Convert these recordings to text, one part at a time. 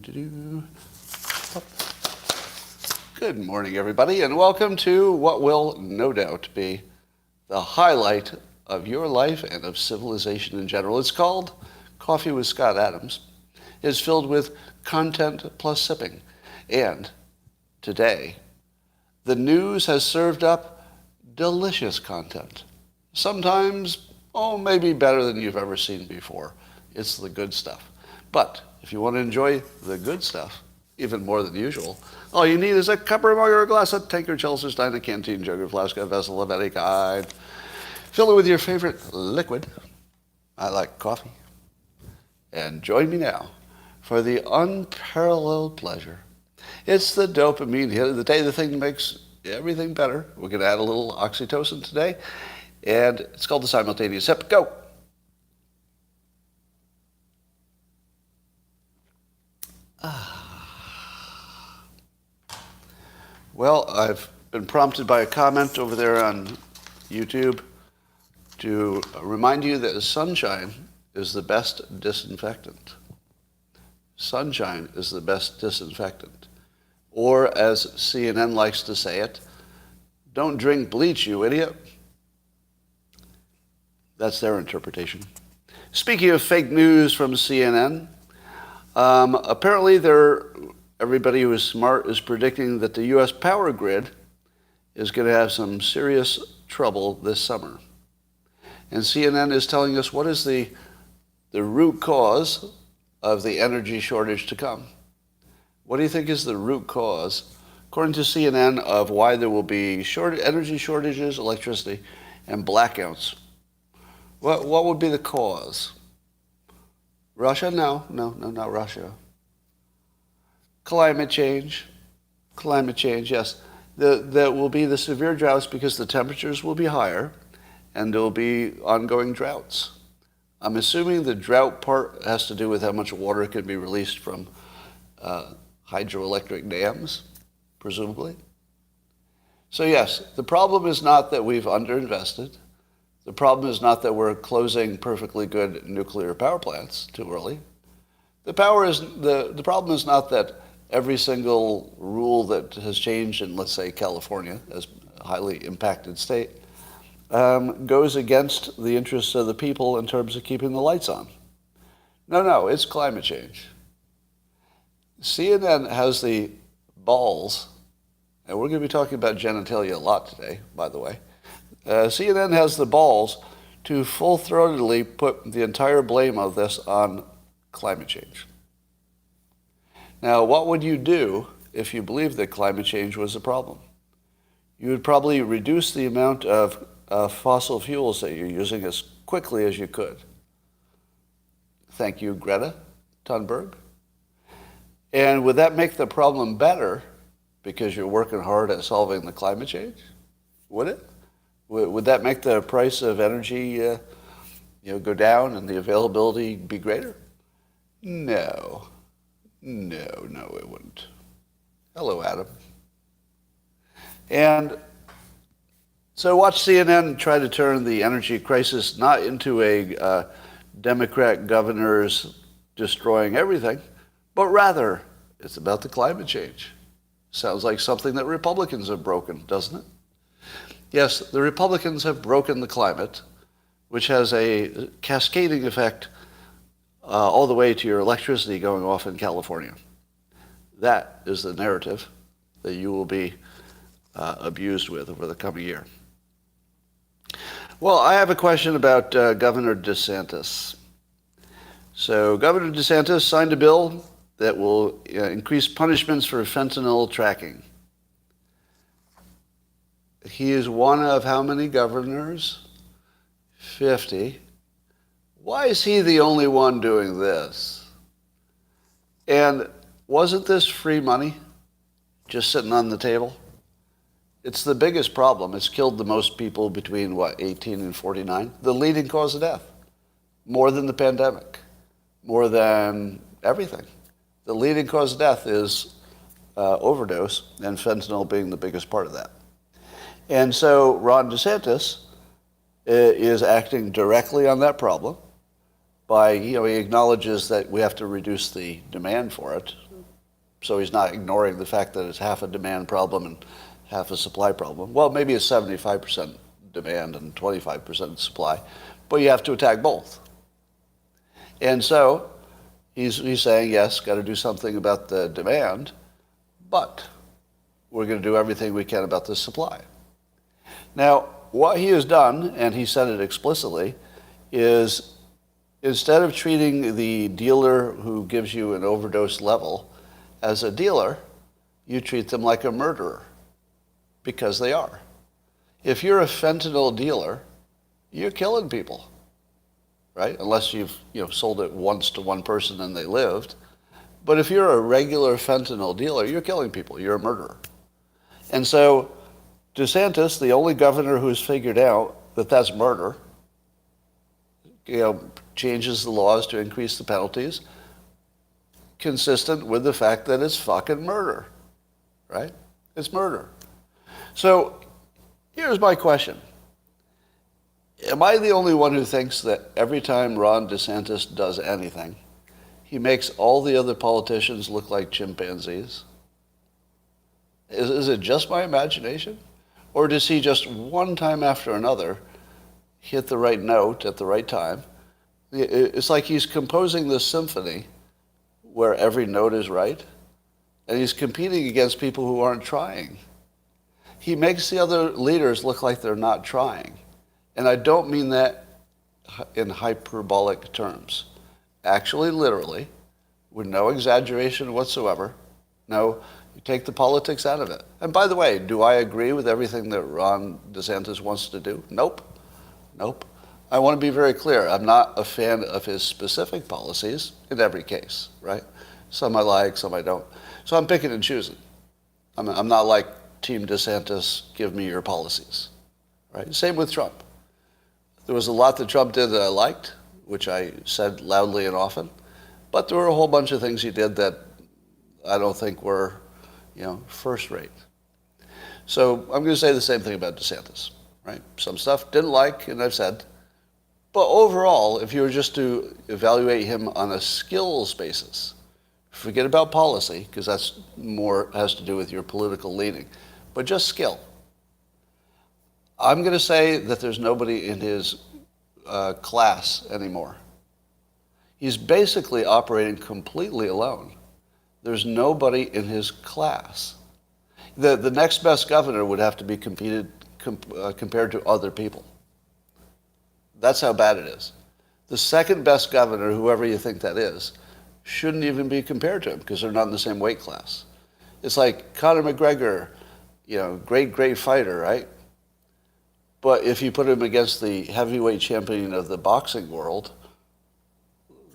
Good morning, everybody, and welcome to what will no doubt be the highlight of your life and of civilization in general. It's called Coffee with Scott Adams. It's filled with content plus sipping. And today, the news has served up delicious content. Sometimes, maybe better than you've ever seen before. It's the good stuff. But if you want to enjoy the good stuff, even more than usual, all you need is a cup or a mug or a glass, a tankard, chalice, stein, a canteen, jug, or flask, a vessel of any kind. Fill it with your favorite liquid. I like coffee. And join me now for the unparalleled pleasure. It's the dopamine hit of the day, the thing that makes everything better. We're going to add a little oxytocin today, and it's called the simultaneous sip. Go! Well, I've been prompted by a comment over there on YouTube to remind you that sunshine is the best disinfectant. Sunshine is the best disinfectant. Or, as CNN likes to say it, don't drink bleach, you idiot. That's their interpretation. Speaking of fake news from CNN, apparently everybody who is smart is predicting that the U.S. power grid is going to have some serious trouble this summer. And CNN is telling us what is the root cause of the energy shortage to come. What do you think is the root cause, according to CNN, of why there will be energy shortages, electricity, and blackouts? What would be the cause? Russia? No, not Russia. Climate change, yes. There will be the severe droughts because the temperatures will be higher and there will be ongoing droughts. I'm assuming the drought part has to do with how much water can be released from hydroelectric dams, presumably. So yes, the problem is not that we've underinvested. The problem is not that we're closing perfectly good nuclear power plants too early. The problem is not that every single rule that has changed in, let's say, California, as a highly impacted state, goes against the interests of the people in terms of keeping the lights on. No, it's climate change. CNN has the balls, and we're going to be talking about genitalia a lot today, by the way. CNN has the balls to full-throatedly put the entire blame of this on climate change. Now, what would you do if you believed that climate change was a problem? You would probably reduce the amount of fossil fuels that you're using as quickly as you could. Thank you, Greta Thunberg. And would that make the problem better because you're working hard at solving the climate change? Would it? Would that make the price of energy go down and the availability be greater? No, it wouldn't. Hello, Adam. And so watch CNN try to turn the energy crisis not into a Democrat governor's destroying everything, but rather it's about the climate change. Sounds like something that Republicans have broken, doesn't it? Yes, the Republicans have broken the climate, which has a cascading effect all the way to your electricity going off in California. That is the narrative that you will be abused with over the coming year. Well, I have a question about Governor DeSantis. So Governor DeSantis signed a bill that will increase punishments for fentanyl tracking. He is one of how many governors? 50. Why is he the only one doing this? And wasn't this free money just sitting on the table? It's the biggest problem. It's killed the most people between, 18 and 49? The leading cause of death. More than the pandemic. More than everything. The leading cause of death is overdose, and fentanyl being the biggest part of that. And so Ron DeSantis is acting directly on that problem by, he acknowledges that we have to reduce the demand for it, So he's not ignoring the fact that it's half a demand problem and half a supply problem. Well, maybe it's 75% demand and 25% supply, but you have to attack both. And so he's saying, yes, got to do something about the demand, but we're going to do everything we can about the supply. Now, what he has done, and he said it explicitly, is instead of treating the dealer who gives you an overdose level as a dealer, you treat them like a murderer, because they are. If you're a fentanyl dealer, you're killing people, right? Unless you've sold it once to one person and they lived. But if you're a regular fentanyl dealer, you're killing people. You're a murderer. And so DeSantis, the only governor who's figured out that that's murder, changes the laws to increase the penalties, consistent with the fact that it's fucking murder, right? It's murder. So here's my question. Am I the only one who thinks that every time Ron DeSantis does anything, he makes all the other politicians look like chimpanzees? Is it just my imagination? Or does he just one time after another hit the right note at the right time? It's like he's composing this symphony where every note is right, and he's competing against people who aren't trying. He makes the other leaders look like they're not trying. And I don't mean that in hyperbolic terms. Actually, literally, with no exaggeration whatsoever. No, you take the politics out of it. And by the way, do I agree with everything that Ron DeSantis wants to do? Nope. I want to be very clear. I'm not a fan of his specific policies in every case, right? Some I like, some I don't. So I'm picking and choosing. I'm not like Team DeSantis, give me your policies, right? Same with Trump. There was a lot that Trump did that I liked, which I said loudly and often, but there were a whole bunch of things he did that I don't think were, first rate. So I'm going to say the same thing about DeSantis, right? Some stuff didn't like, and I've said. But overall, if you were just to evaluate him on a skills basis, forget about policy, because that's more has to do with your political leaning, but just skill. I'm going to say that there's nobody in his class anymore. He's basically operating completely alone. There's nobody in his class. The next best governor would have to be compared to other people. That's how bad it is. The second best governor, whoever you think that is, shouldn't even be compared to him because they're not in the same weight class. It's like Conor McGregor, great fighter, right? But if you put him against the heavyweight champion of the boxing world,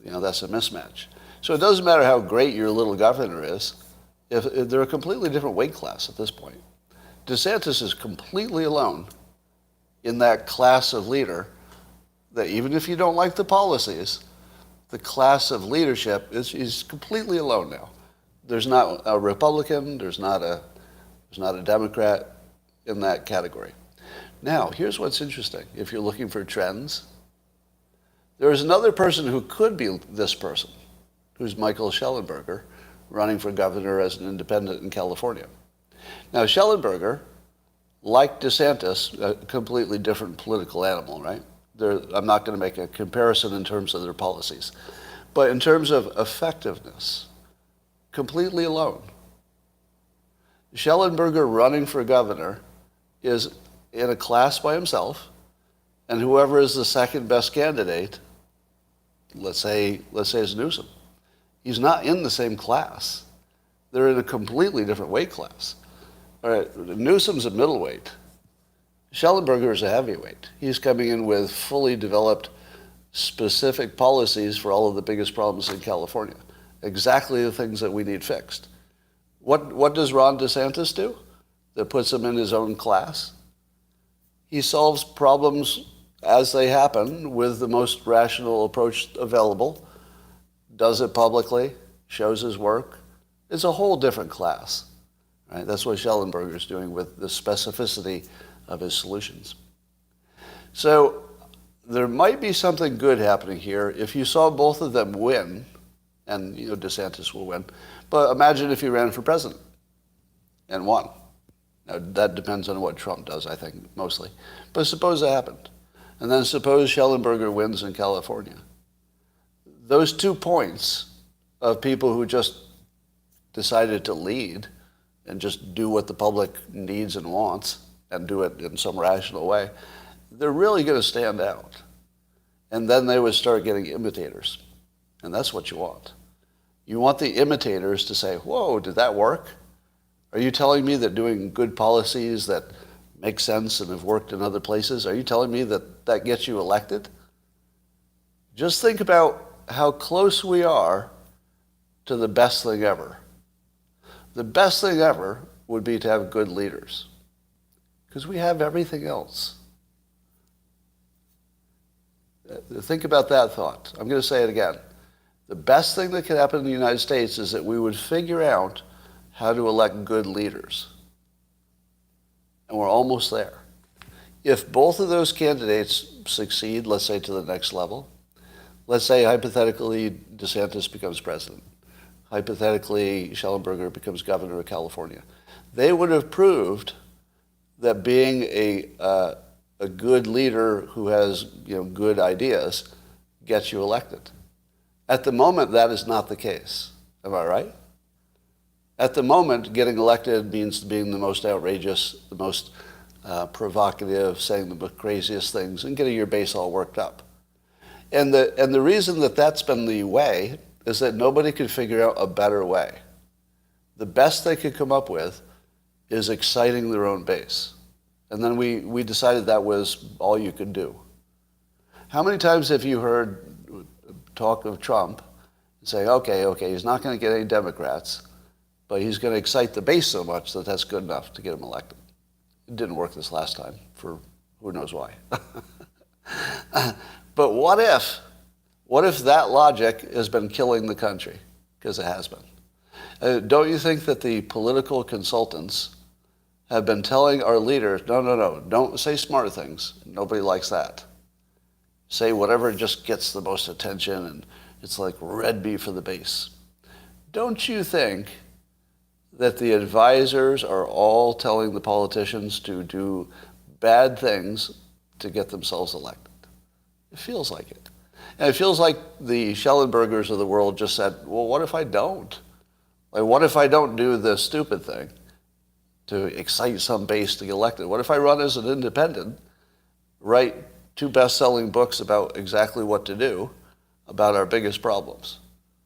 that's a mismatch. So it doesn't matter how great your little governor is, if they're a completely different weight class at this point. DeSantis is completely alone in that class of leader that even if you don't like the policies, the class of leadership is completely alone now. There's not a Republican, there's not a Democrat in that category. Now, here's what's interesting. If you're looking for trends, there is another person who could be this person, who's Michael Schellenberger, running for governor as an independent in California. Now, Schellenberger, like DeSantis, a completely different political animal, right? I'm not going to make a comparison in terms of their policies. But in terms of effectiveness, completely alone. Schellenberger running for governor is in a class by himself, and whoever is the second best candidate, let's say it's Newsom, he's not in the same class. They're in a completely different weight class. All right, Newsom's a middleweight. Schellenberger is a heavyweight. He's coming in with fully developed specific policies for all of the biggest problems in California. Exactly the things that we need fixed. What does Ron DeSantis do that puts him in his own class? He solves problems as they happen with the most rational approach available, does it publicly, shows his work. It's a whole different class. Right? That's what Schellenberger is doing with the specificity of his solutions. So there might be something good happening here if you saw both of them win and DeSantis will win. But imagine if he ran for president and won. Now, that depends on what Trump does, I think, mostly. But suppose that happened. And then suppose Schellenberger wins in California. Those 2 points of people who just decided to lead and just do what the public needs and wants and do it in some rational way, they're really going to stand out. And then they would start getting imitators. And that's what you want. You want the imitators to say, whoa, did that work? Are you telling me that doing good policies that make sense and have worked in other places, are you telling me that that gets you elected? Just think about how close we are to the best thing ever. The best thing ever would be to have good leaders, because we have everything else. Think about that thought. I'm going to say it again. The best thing that could happen in the United States is that we would figure out how to elect good leaders. And we're almost there. If both of those candidates succeed, let's say to the next level, let's say hypothetically DeSantis becomes president, hypothetically Schellenberger becomes governor of California, they would have proved that being a good leader who has good ideas gets you elected. At the moment, that is not the case. Am I right? At the moment, getting elected means being the most outrageous, the most provocative, saying the craziest things, and getting your base all worked up. And the reason that that's been the way is that nobody could figure out a better way. The best they could come up with is exciting their own base. And then we decided that was all you could do. How many times have you heard talk of Trump and say, okay, he's not going to get any Democrats, but he's going to excite the base so much that that's good enough to get him elected? It didn't work this last time, for who knows why. But what if that logic has been killing the country? Because it has been. Don't you think that the political consultants have been telling our leaders, no, don't say smart things. Nobody likes that. Say whatever just gets the most attention, and it's like red beef for the base. Don't you think that the advisors are all telling the politicians to do bad things to get themselves elected? It feels like it. And it feels like the Schellenbergers of the world just said, well, what if I don't? Like, what if I don't do the stupid thing to excite some base to get elected? What if I run as an independent, write 2 best-selling books about exactly what to do about our biggest problems?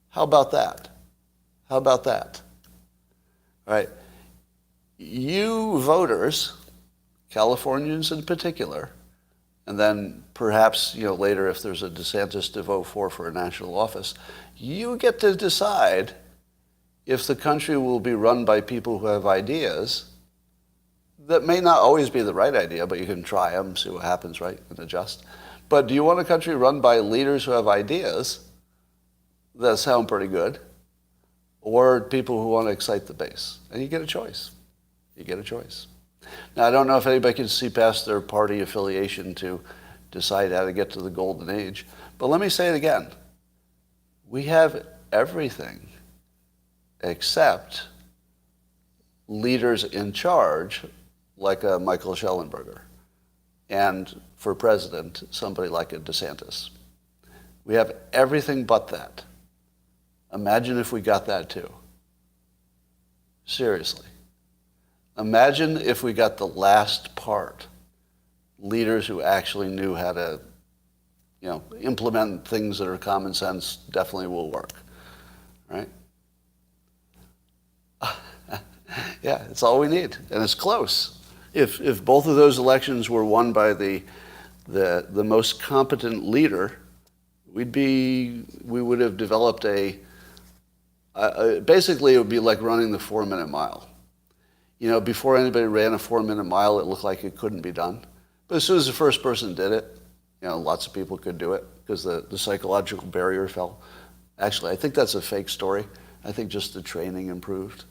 How about that? How about that? All right. You voters, Californians in particular, and then perhaps later if there's a DeSantis to vote for a national office, you get to decide if the country will be run by people who have ideas that may not always be the right idea, but you can try them, see what happens, right, and adjust. But do you want a country run by leaders who have ideas that sound pretty good, or people who want to excite the base? And you get a choice. You get a choice. Now, I don't know if anybody can see past their party affiliation to decide how to get to the golden age, but let me say it again. We have everything except leaders in charge like a Michael Schellenberger, and for president, somebody like a DeSantis. We have everything but that. Imagine if we got that too. Seriously. Imagine if we got the last part. Leaders who actually knew how to, implement things that are common sense definitely will work, right? Yeah, it's all we need, and it's close. If both of those elections were won by the most competent leader, we would have developed basically it would be like running the 4-minute mile. Before anybody ran a 4-minute mile, it looked like it couldn't be done. But as soon as the first person did it, lots of people could do it because the psychological barrier fell. Actually, I think that's a fake story. I think just the training improved.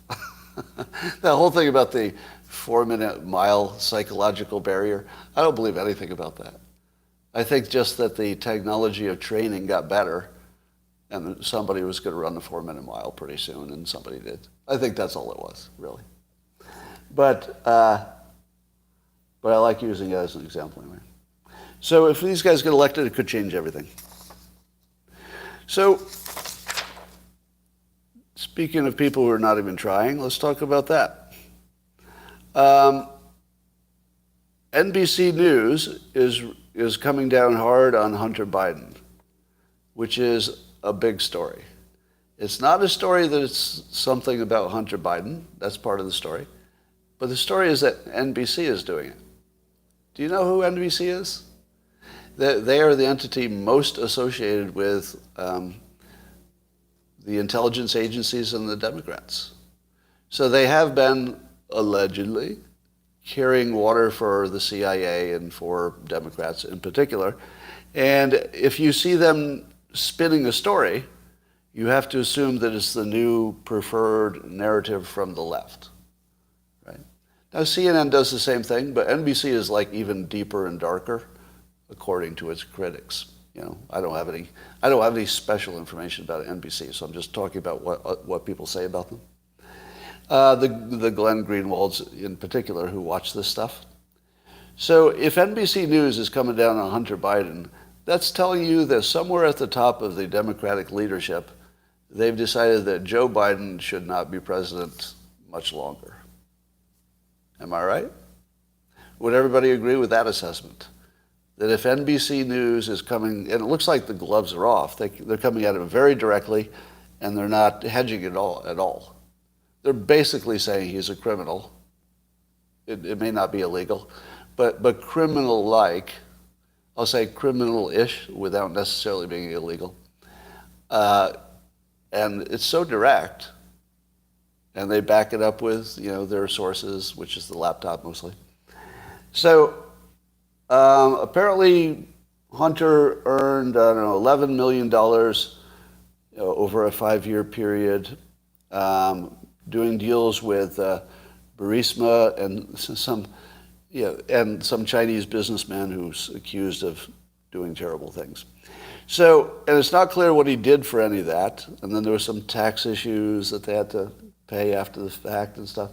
That whole thing about the 4-minute mile psychological barrier, I don't believe anything about that. I think just that the technology of training got better, and somebody was going to run the 4-minute mile pretty soon, and somebody did. I think that's all it was, really. But I like using it as an example anyway. So if these guys get elected, it could change everything. So speaking of people who are not even trying, let's talk about that. NBC News is coming down hard on Hunter Biden, which is a big story. It's not a story that it's something about Hunter Biden. That's part of the story. But the story is that NBC is doing it. Do you know who NBC is? They are the entity most associated with the intelligence agencies and the Democrats. So they have been, allegedly, carrying water for the CIA and for Democrats in particular. And if you see them spinning a story, you have to assume that it's the new preferred narrative from the left. Right? Now CNN does the same thing, but NBC is like even deeper and darker, according to its critics. You know, I don't have any special information about NBC, so I'm just talking about what people say about them. The Glenn Greenwalds in particular who watch this stuff. So if NBC News is coming down on Hunter Biden, that's telling you that somewhere at the top of the Democratic leadership, they've decided that Joe Biden should not be president much longer. Am I right? Would everybody agree with that assessment? That if NBC News is coming, and it looks like the gloves are off, they're coming at him very directly, and they're not hedging it at all. They're basically saying he's a criminal. It may not be illegal, but criminal-like. I'll say criminal-ish without necessarily being illegal. And it's so direct, and they back it up with their sources, which is the laptop mostly. So apparently Hunter earned, $11 million over a 5-year period, doing deals with Burisma and some Chinese businessman who's accused of doing terrible things. So, and it's not clear what he did for any of that. And then there were some tax issues that they had to pay after the fact and stuff.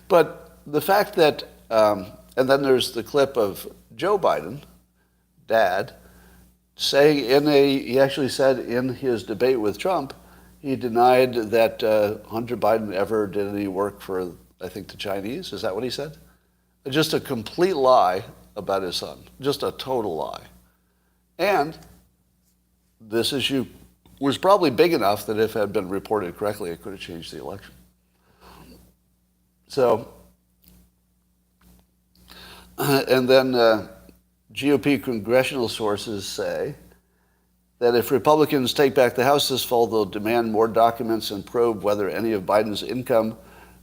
But the fact that, and then there's the clip of Joe Biden, Dad, saying he actually said in his debate with Trump, he denied that Hunter Biden ever did any work for, I think, the Chinese. Is that what he said? Just a complete lie about his son. Just a total lie. And this issue was probably big enough that if it had been reported correctly, it could have changed the election. So, and then GOP congressional sources say that if Republicans take back the House this fall, they'll demand more documents and probe whether any of Biden's income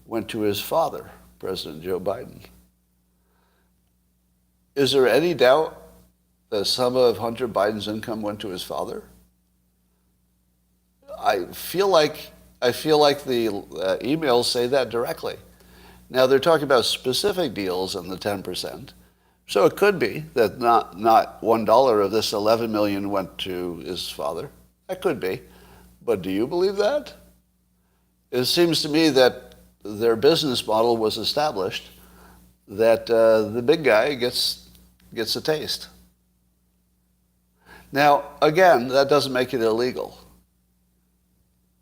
went to his father, President Joe Biden. Is there any doubt that some of Hunter Biden's income went to his father? I feel like the emails say that directly. Now they're talking about specific deals and the 10%. So it could be that not $1 of this $11 million went to his father. That could be. But do you believe that? It seems to me that their business model was established that the big guy gets a taste. Now, again, that doesn't make it illegal.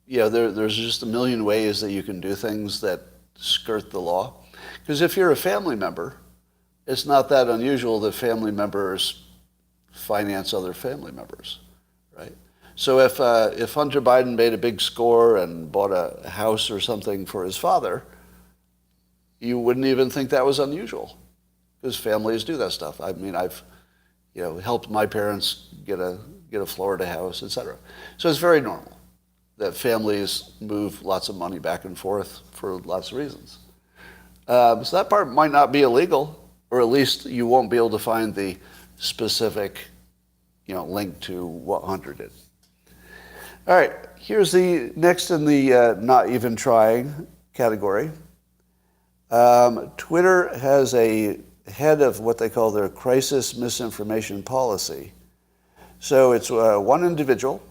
There's just a million ways that you can do things that skirt the law. Because if you're a family member, it's not that unusual that family members finance other family members, right? So if Hunter Biden made a big score and bought a house or something for his father, you wouldn't even think that was unusual, because families do that stuff. I mean, I've helped my parents get a Florida house, etc. So it's very normal that families move lots of money back and forth for lots of reasons. So that part might not be illegal, or at least you won't be able to find the specific, link to what Hunter did. All right, here's the next in the not even trying category. Twitter has a head of what they call their crisis misinformation policy. So it's one individual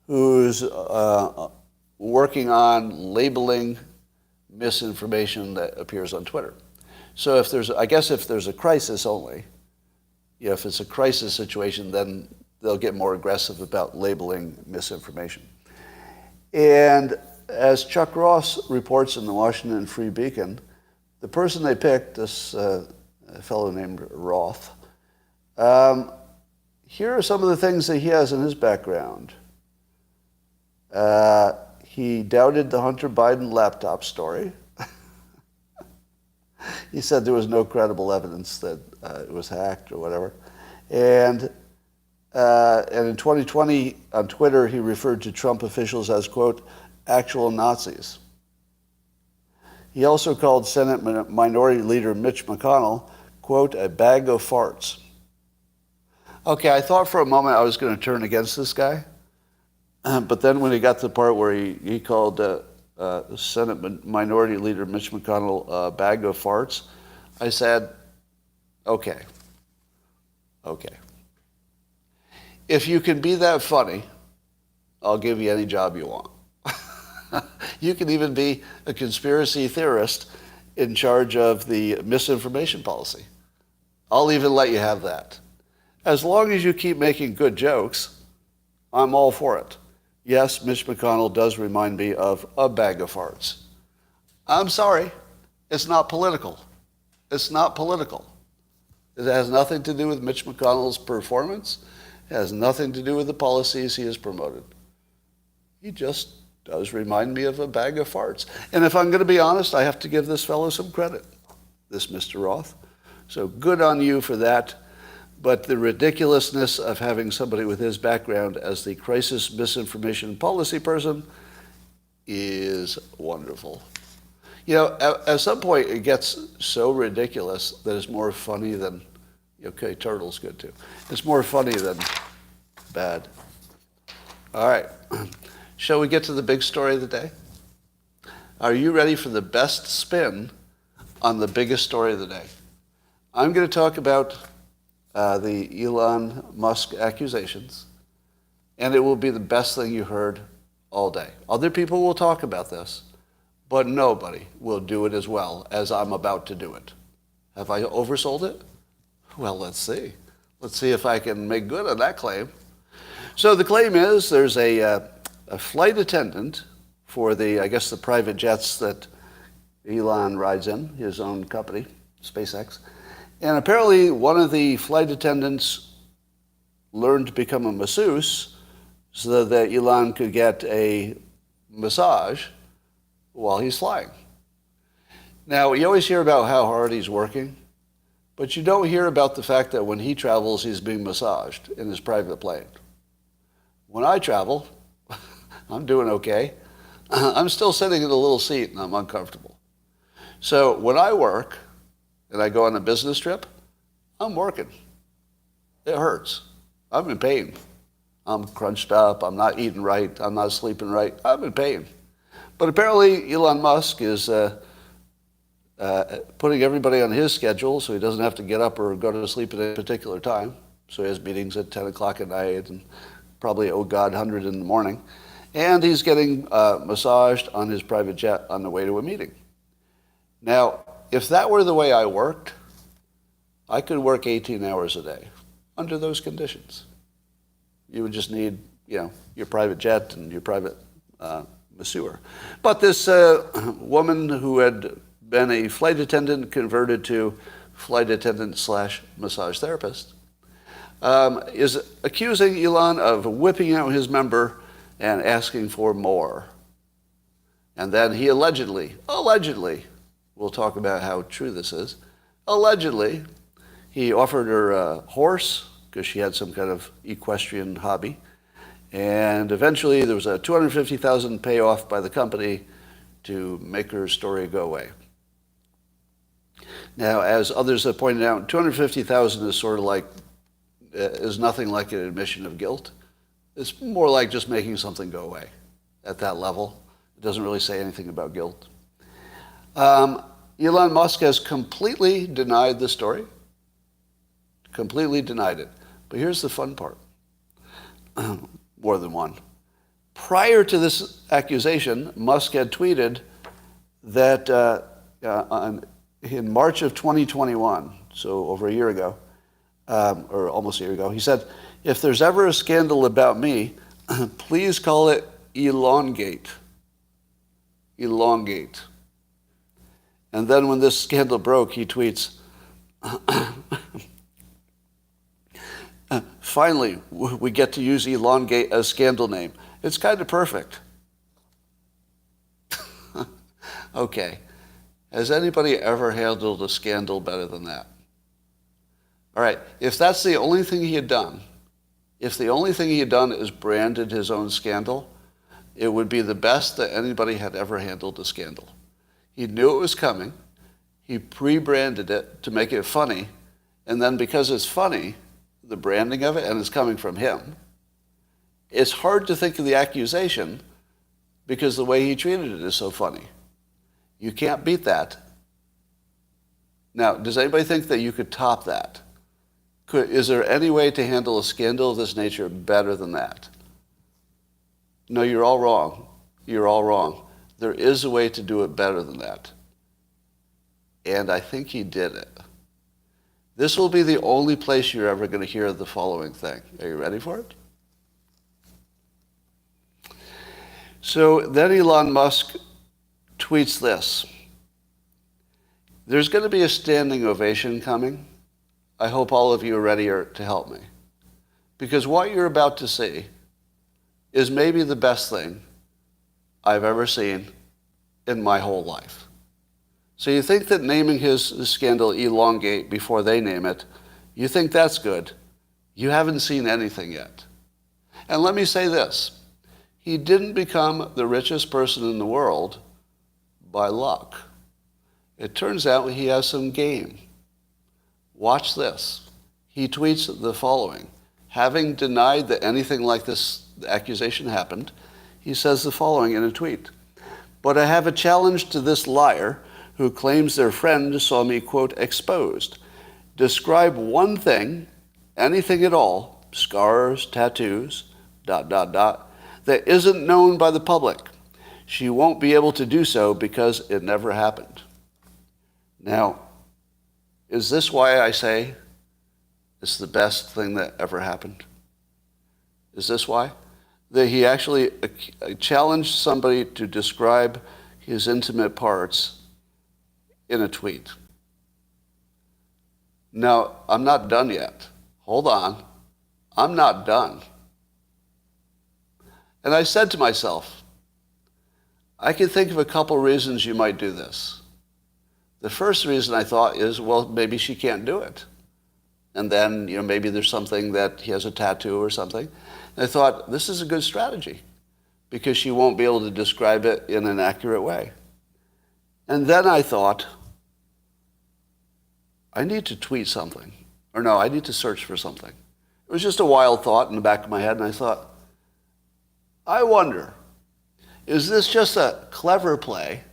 who's working on labeling misinformation that appears on Twitter. So if there's a crisis only, if it's a crisis situation, then they'll get more aggressive about labeling misinformation. And as Chuck Ross reports in the Washington Free Beacon, the person they picked, this fellow named Roth, here are some of the things that he has in his background. He doubted the Hunter Biden laptop story. He said there was no credible evidence that it was hacked or whatever. And in 2020, on Twitter, he referred to Trump officials as, quote, actual Nazis. He also called Senate Minority Leader Mitch McConnell, quote, a bag of farts. Okay, I thought for a moment I was going to turn against this guy. But then when he got to the part where he called Senate Minority Leader Mitch McConnell a bag of farts, I said, okay. If you can be that funny, I'll give you any job you want. You can even be a conspiracy theorist in charge of the misinformation policy. I'll even let you have that. As long as you keep making good jokes, I'm all for it. Yes, Mitch McConnell does remind me of a bag of farts. I'm sorry, it's not political. It's not political. It has nothing to do with Mitch McConnell's performance. It has nothing to do with the policies he has promoted. He just does remind me of a bag of farts. And if I'm going to be honest, I have to give this fellow some credit, this Mr. Roth. So good on you for that. But the ridiculousness of having somebody with his background as the crisis misinformation policy person is wonderful. At some point it gets so ridiculous that it's more funny than, okay, turtle's good too. It's more funny than bad. All right. Shall we get to the big story of the day? Are you ready for the best spin on the biggest story of the day? I'm going to talk about the Elon Musk accusations, and it will be the best thing you heard all day. Other people will talk about this, but nobody will do it as well as I'm about to do it. Have I oversold it? Well, let's see. Let's see if I can make good on that claim. So the claim is there's a flight attendant for the private jets that Elon rides in, his own company, SpaceX. And apparently one of the flight attendants learned to become a masseuse so that Elon could get a massage while he's flying. Now, you always hear about how hard he's working, but you don't hear about the fact that when he travels, he's being massaged in his private plane. When I travel, I'm doing okay. I'm still sitting in a little seat and I'm uncomfortable. So when I work and I go on a business trip, I'm working. It hurts. I'm in pain. I'm crunched up. I'm not eating right. I'm not sleeping right. I'm in pain. But apparently Elon Musk is putting everybody on his schedule so he doesn't have to get up or go to sleep at a particular time. So he has meetings at 10 o'clock at night and probably, 100 in the morning. And he's getting massaged on his private jet on the way to a meeting. Now, if that were the way I worked, I could work 18 hours a day under those conditions. You would just need, your private jet and your private masseur. But this woman who had been a flight attendant converted to flight attendant / massage therapist is accusing Elon of whipping out his member and asking for more. And then he allegedly, we'll talk about how true this is, allegedly, he offered her a horse because she had some kind of equestrian hobby. And eventually there was a $250,000 payoff by the company to make her story go away. Now, as others have pointed out, $250,000 is sort of like, is nothing like an admission of guilt. It's more like just making something go away at that level. It doesn't really say anything about guilt. Elon Musk has completely denied the story. Completely denied it. But here's the fun part. More than one. Prior to this accusation, Musk had tweeted that in March of 2021, so over a year ago, or almost a year ago, he said, if there's ever a scandal about me, please call it Elongate. Elongate. And then when this scandal broke, he tweets, finally, we get to use Elongate as scandal name. It's kind of perfect. Okay. Has anybody ever handled a scandal better than that? All right. If that's the only thing he had done, if the only thing he had done is branded his own scandal, it would be the best that anybody had ever handled a scandal. He knew it was coming. He pre-branded it to make it funny. And then because it's funny, the branding of it, and it's coming from him, it's hard to think of the accusation because the way he treated it is so funny. You can't beat that. Now, does anybody think that you could top that? Is there any way to handle a scandal of this nature better than that? No, you're all wrong. You're all wrong. There is a way to do it better than that. And I think he did it. This will be the only place you're ever going to hear the following thing. Are you ready for it? So then Elon Musk tweets this. There's going to be a standing ovation coming. I hope all of you are ready to help me. Because what you're about to see is maybe the best thing I've ever seen in my whole life. So you think that naming his scandal Elongate before they name it, you think that's good. You haven't seen anything yet. And let me say this. He didn't become the richest person in the world by luck. It turns out he has some game. Watch this. He tweets the following. Having denied that anything like this accusation happened, he says the following in a tweet. But I have a challenge to this liar who claims their friend saw me, quote, exposed. Describe one thing, anything at all, scars, tattoos, ... that isn't known by the public. She won't be able to do so because it never happened. Now, is this why I say it's the best thing that ever happened? Is this why? That he actually challenged somebody to describe his intimate parts in a tweet. Now, I'm not done yet. Hold on. I'm not done. And I said to myself, I can think of a couple reasons you might do this. The first reason I thought is, well, maybe she can't do it. And then, maybe there's something that he has a tattoo or something. And I thought, this is a good strategy because she won't be able to describe it in an accurate way. And then I thought, I need to tweet something. Or no, I need to search for something. It was just a wild thought in the back of my head, and I thought, I wonder, is this just a clever play,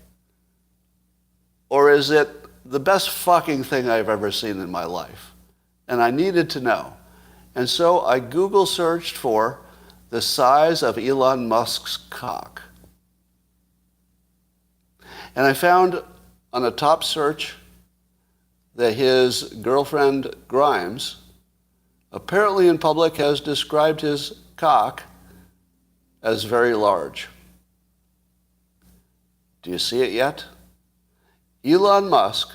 or is it the best fucking thing I've ever seen in my life? And I needed to know. And so I Google searched for the size of Elon Musk's cock. And I found on a top search that his girlfriend Grimes apparently in public has described his cock as very large. Do you see it yet? Elon Musk,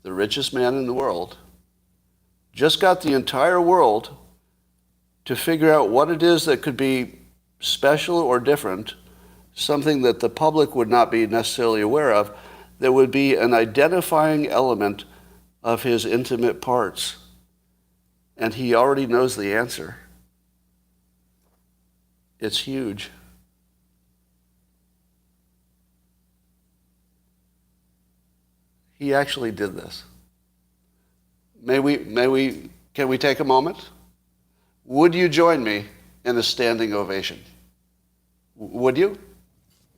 the richest man in the world, just got the entire world to figure out what it is that could be special or different, something that the public would not be necessarily aware of, that would be an identifying element of his intimate parts. And he already knows the answer. It's huge. He actually did this. Can we take a moment? Would you join me in a standing ovation? Would you?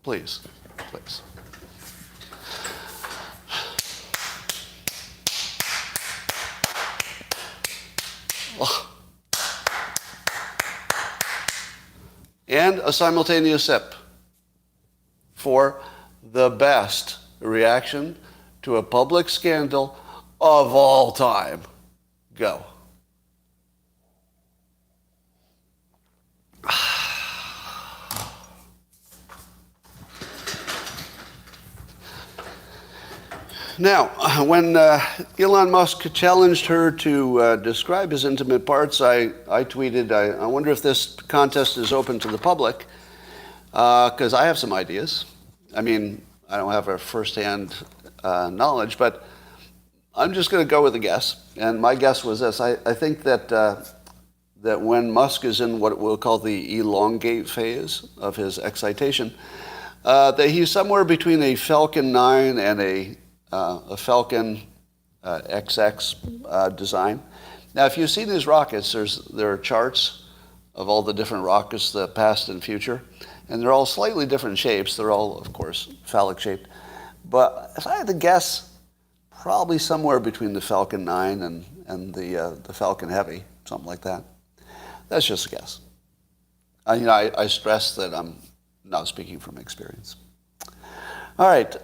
Please, please. and a simultaneous sip for the best reaction to a public scandal of all time. Go. Now, when Elon Musk challenged her to describe his intimate parts, I tweeted, I wonder if this contest is open to the public, because I have some ideas. I mean, I don't have a firsthand knowledge, but I'm just going to go with a guess. And my guess was this. I think that that when Musk is in what we'll call the elongate phase of his excitation, that he's somewhere between a Falcon 9 and a Falcon XX design. Now, if you've seen his rockets, there are charts of all the different rockets, the past and future, and they're all slightly different shapes. They're all, of course, phallic shaped. But if I had to guess, probably somewhere between the Falcon 9 and the Falcon Heavy, something like that. That's just a guess. I stress that I'm not speaking from experience. All right.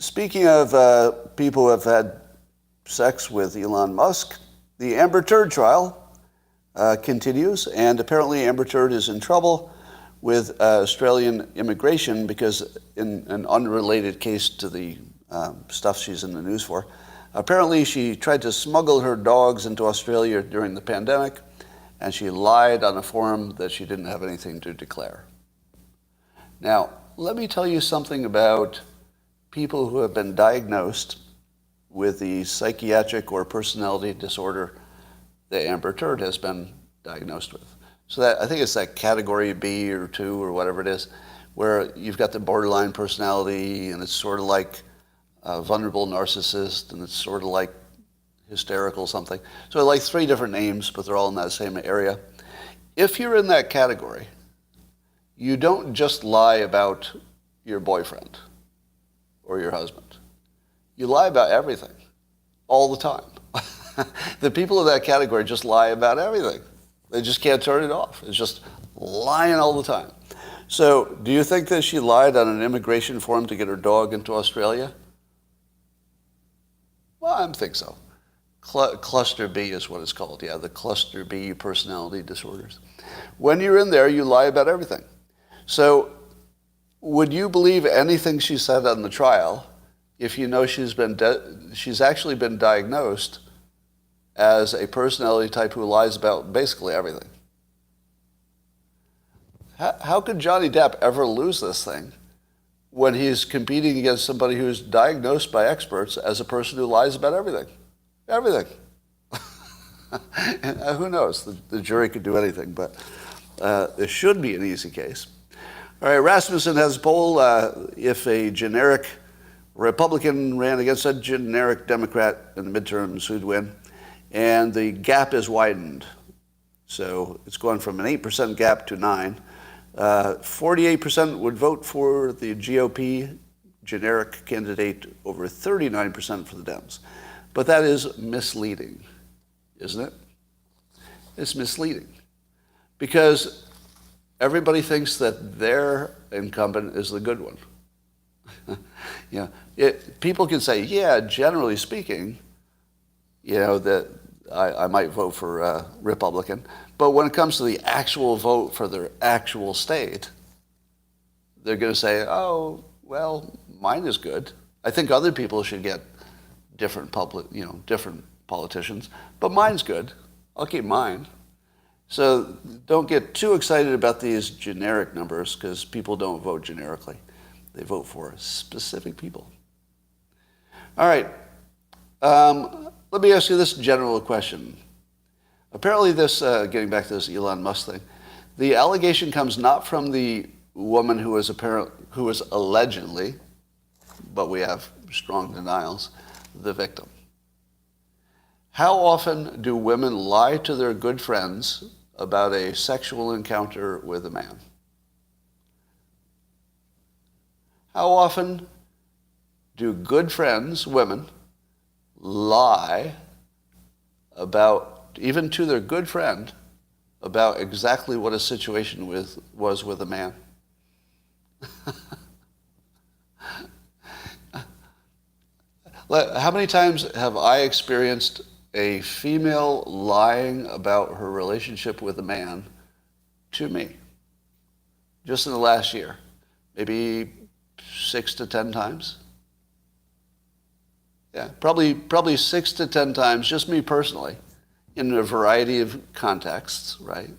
Speaking of people who have had sex with Elon Musk, the Amber Turd trial continues, and apparently Amber Turd is in trouble with Australian immigration because, in an unrelated case to the stuff she's in the news for, apparently she tried to smuggle her dogs into Australia during the pandemic, and she lied on a form that she didn't have anything to declare. Now, let me tell you something about people who have been diagnosed with the psychiatric or personality disorder that Amber Turd has been diagnosed with. So that, I think it's that category B or 2 or whatever it is, where you've got the borderline personality, and it's sort of like a vulnerable narcissist, and it's sort of like hysterical something. So like 3 different names, but they're all in that same area. If you're in that category, you don't just lie about your boyfriend or your husband. You lie about everything, all the time. The people in that category just lie about everything. They just can't turn it off. It's just lying all the time. So do you think that she lied on an immigration form to get her dog into Australia? Well, I think so. Cluster B is what it's called. Yeah, the cluster B personality disorders. When you're in there, you lie about everything. So would you believe anything she said on the trial if you know she's actually been diagnosed as a personality type who lies about basically everything? How could Johnny Depp ever lose this thing when he's competing against somebody who's diagnosed by experts as a person who lies about everything? Everything. Who knows? The jury could do anything, but it should be an easy case. All right, Rasmussen has a poll. If a generic Republican ran against a generic Democrat in the midterms, who'd win? And the gap is widened. So it's gone from an 8% gap to 9%. 48% would vote for the GOP generic candidate, over 39% for the Dems. But that is misleading, isn't it? It's misleading because everybody thinks that their incumbent is the good one. People can say, yeah, generally speaking, that I might vote for Republican. But when it comes to the actual vote for their actual state, they're going to say, oh, well, mine is good. I think other people should get different different politicians, but mine's good. I'll keep mine. So don't get too excited about these generic numbers, because people don't vote generically. They vote for specific people. All right. Let me ask you this general question. Apparently this, getting back to this Elon Musk thing, the allegation comes not from the woman who was allegedly, but we have strong denials, the victim. How often do women lie to their good friends about a sexual encounter with a man? How often do good friends, women, lie about, even to their good friend, about exactly what a situation was with a man? How many times have I experienced a female lying about her relationship with a man to me? Just in the last year. Maybe 6 to 10 times. Yeah, probably 6 to 10 times, just me personally, in a variety of contexts, right?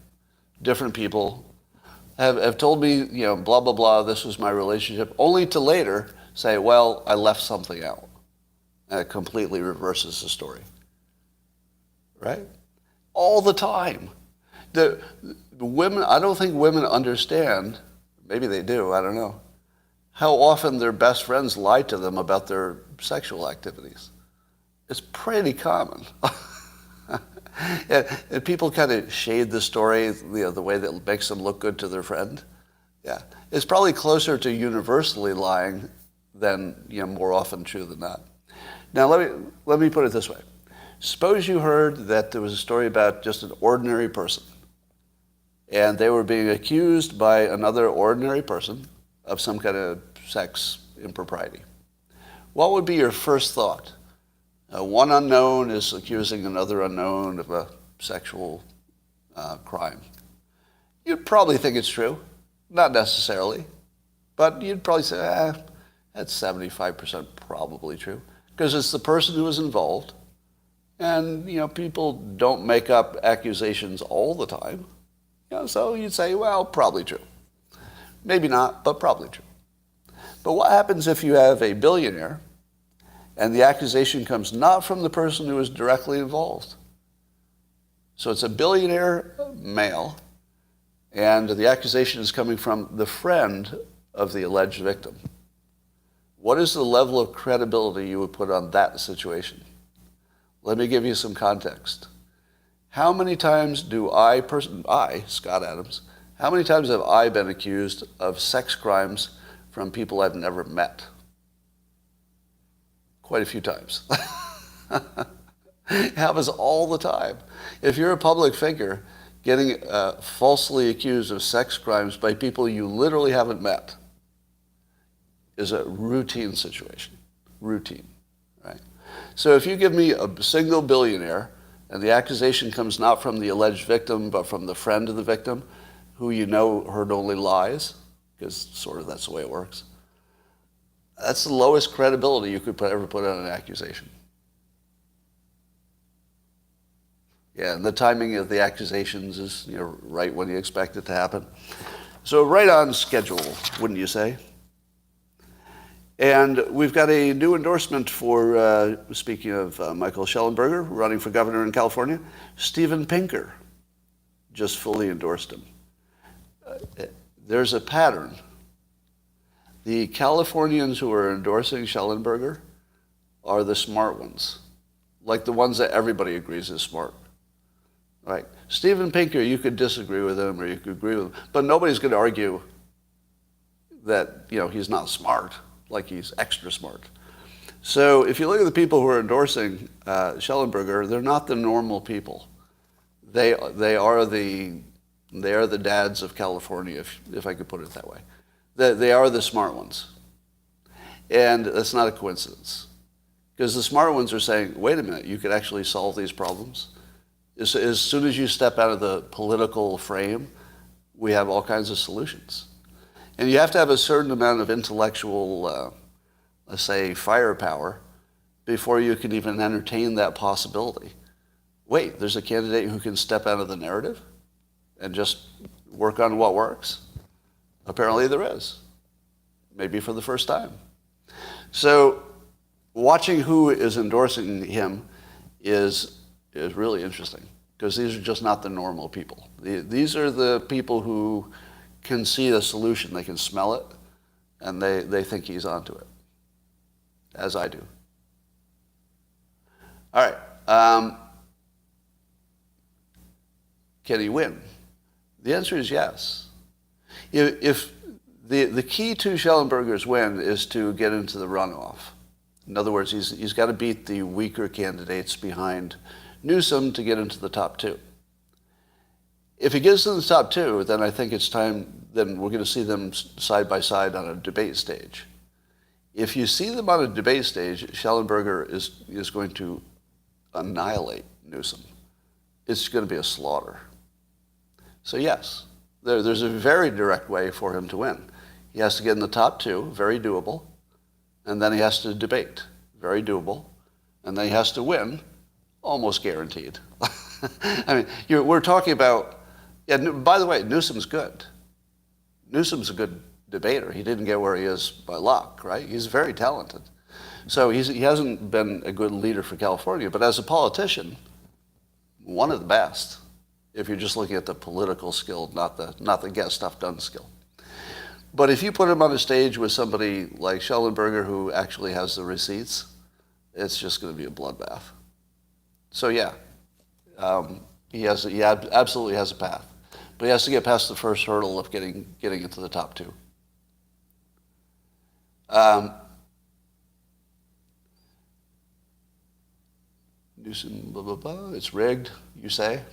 Different people have told me, blah, blah, blah, this was my relationship, only to later say, well, I left something out. And it completely reverses the story, right? All the time. The women, I don't think women understand, maybe they do, I don't know, how often their best friends lie to them about their sexual activities. It's pretty common. And people kind of shade the story, the way that makes them look good to their friend. Yeah, it's probably closer to universally lying than more often true than not. Now let me put it this way. Suppose you heard that there was a story about just an ordinary person, and they were being accused by another ordinary person of some kind of sex impropriety. What would be your first thought? One unknown is accusing another unknown of a sexual crime. You'd probably think it's true. Not necessarily. But you'd probably say, that's 75% probably true. Because it's the person who is involved. And, people don't make up accusations all the time. So you'd say, well, probably true. Maybe not, but probably true. But what happens if you have a billionaire and the accusation comes not from the person who is directly involved? So it's a billionaire male, and the accusation is coming from the friend of the alleged victim. What is the level of credibility you would put on that situation? Let me give you some context. How many times do I, Scott Adams, how many times have I been accused of sex crimes from people I've never met? Quite a few times. It happens all the time. If you're a public figure getting falsely accused of sex crimes by people you literally haven't met is a routine situation. Routine, right? So if you give me a single billionaire and the accusation comes not from the alleged victim but from the friend of the victim, who heard only lies, because sort of that's the way it works, that's the lowest credibility you could ever put on an accusation. Yeah, and the timing of the accusations is right when you expect it to happen. So right on schedule, wouldn't you say? And we've got a new endorsement for, speaking of Michael Schellenberger, running for governor in California, Steven Pinker just fully endorsed him. There's a pattern. The Californians who are endorsing Schellenberger are the smart ones, like the ones that everybody agrees is smart. Right? Steven Pinker, you could disagree with him or you could agree with him, but nobody's going to argue that he's not smart, like he's extra smart. So if you look at the people who are endorsing Schellenberger, they're not the normal people. They are the dads of California, if I could put it that way. They are the smart ones. And that's not a coincidence. Because the smart ones are saying, wait a minute, you could actually solve these problems. As soon as you step out of the political frame, we have all kinds of solutions. And you have to have a certain amount of intellectual, let's say, firepower before you can even entertain that possibility. Wait, there's a candidate who can step out of the narrative and just work on what works? Apparently there is, maybe for the first time. So watching who is endorsing him is really interesting, because these are just not the normal people. These are the people who can see the solution, they can smell it, and they think he's onto it, as I do. All right. Can he win? The answer is yes. If the key to Schellenberger's win is to get into the runoff. In other words, he's got to beat the weaker candidates behind Newsom to get into the top two. If he gets in the top two, then I think it's time, then we're going to see them side by side on a debate stage. If you see them on a debate stage, Schellenberger is going to annihilate Newsom. It's going to be a slaughter. So yes, there's a very direct way for him to win. He has to get in the top two, very doable, and then he has to debate, very doable, and then he has to win, almost guaranteed. I mean, we're talking about, yeah, by the way, Newsom's good. Newsom's a good debater. He didn't get where he is by luck, right? He's very talented. So he hasn't been a good leader for California, but as a politician, one of the best, if you're just looking at the political skill, not the get stuff done skill. But if you put him on a stage with somebody like Schellenberger who actually has the receipts, it's just going to be a bloodbath. So yeah, he absolutely has a path. But he has to get past the first hurdle of getting into the top two. Newsom, blah, blah, blah. It's rigged, you say.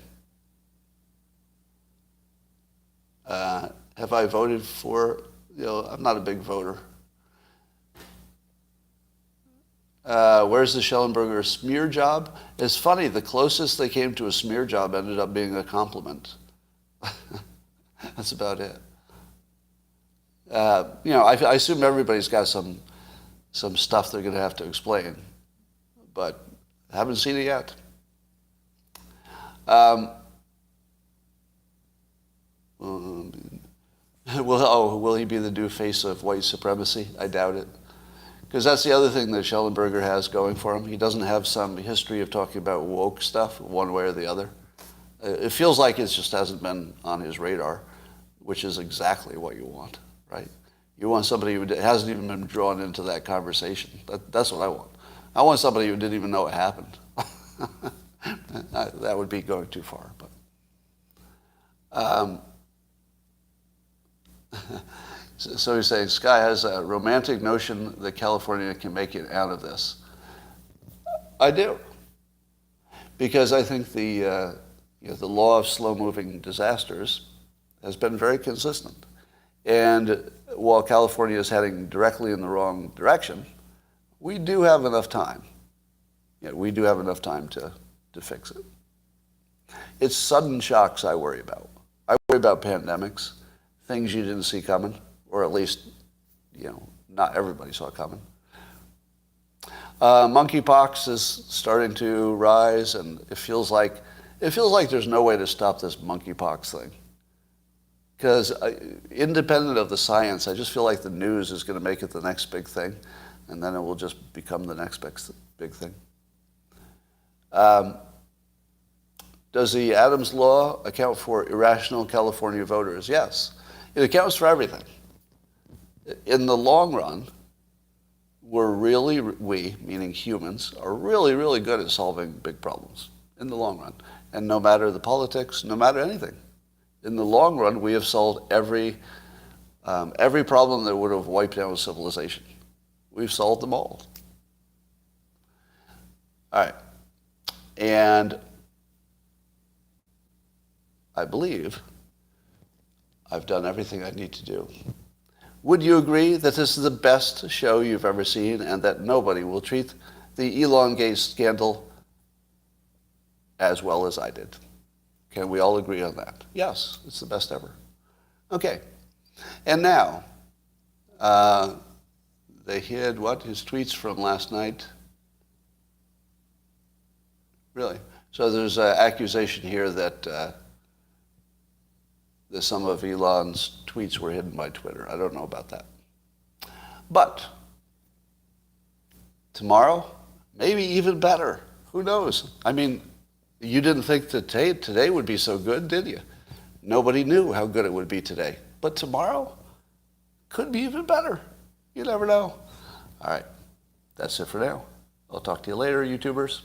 Have I voted for, I'm not a big voter. Where's the Schellenberger smear job? It's funny, the closest they came to a smear job ended up being a compliment. That's about it. I assume everybody's got some stuff they're going to have to explain, but I haven't seen it yet. Will he be the new face of white supremacy? I doubt it. Because that's the other thing that Schellenberger has going for him. He doesn't have some history of talking about woke stuff one way or the other. It feels like it just hasn't been on his radar, which is exactly what you want, right? You want somebody who hasn't even been drawn into that conversation. That's what I want. I want somebody who didn't even know it happened. That would be going too far. But so he's saying Sky has a romantic notion that California can make it out of this. I do, because I think the law of slow-moving disasters has been very consistent. And while California is heading directly in the wrong direction, we do have enough time. We do have enough time to fix it. It's sudden shocks I worry about. I worry about pandemics, things you didn't see coming, or at least, not everybody saw coming. Monkeypox is starting to rise, and it feels like there's no way to stop this monkeypox thing. Because independent of the science, I just feel like the news is going to make it the next big thing, and then it will just become the next big thing. Does the Adams Law account for irrational California voters? Yes. It accounts for everything. In the long run, we, meaning humans, are really, really good at solving big problems in the long run. And no matter the politics, no matter anything, in the long run, we have solved every problem that would have wiped out civilization. We've solved them all. All right. And I believe I've done everything I need to do. Would you agree that this is the best show you've ever seen and that nobody will treat the Elon Gate scandal as well as I did? Can we all agree on that? Yes, it's the best ever. Okay. And now, they hid his tweets from last night. Really? So there's an accusation here that some of Elon's tweets were hidden by Twitter. I don't know about that. But tomorrow, maybe even better. Who knows? I mean, you didn't think that today would be so good, did you? Nobody knew how good it would be today. But tomorrow could be even better. You never know. All right. That's it for now. I'll talk to you later, YouTubers.